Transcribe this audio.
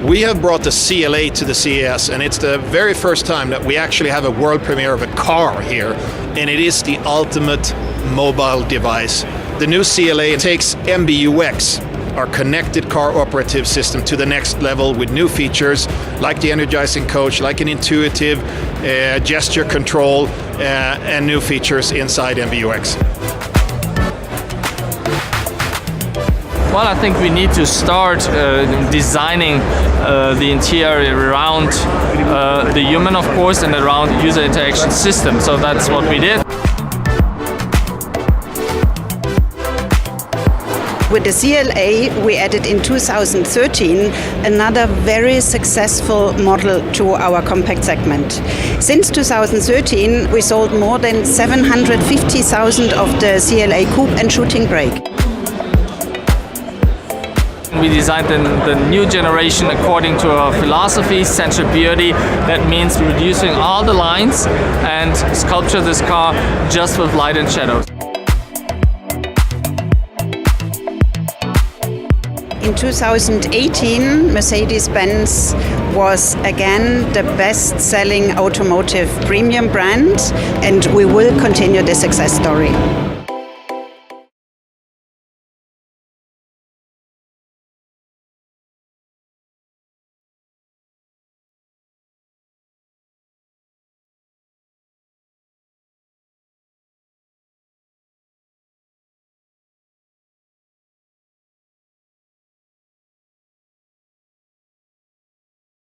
We have brought the CLA to the CES, and it's the very first time that we actually have a world premiere of a car here, and it is the ultimate mobile device. The new CLA takes MBUX, our connected car operative system, to the next level with new features like the energizing coach, like an intuitive gesture control, and new features inside MBUX. Well, I think we need to start designing the interior around the human, of course, and around user interaction system. So that's what we did. With the CLA, we added in 2013 another very successful model to our compact segment. Since 2013, we sold more than 750,000 of the CLA Coupe and shooting brake. We designed the new generation according to our philosophy, central beauty. That means reducing all the lines and sculpture this car just with light and shadows. In 2018, Mercedes-Benz was again the best-selling automotive premium brand, and we will continue the success story.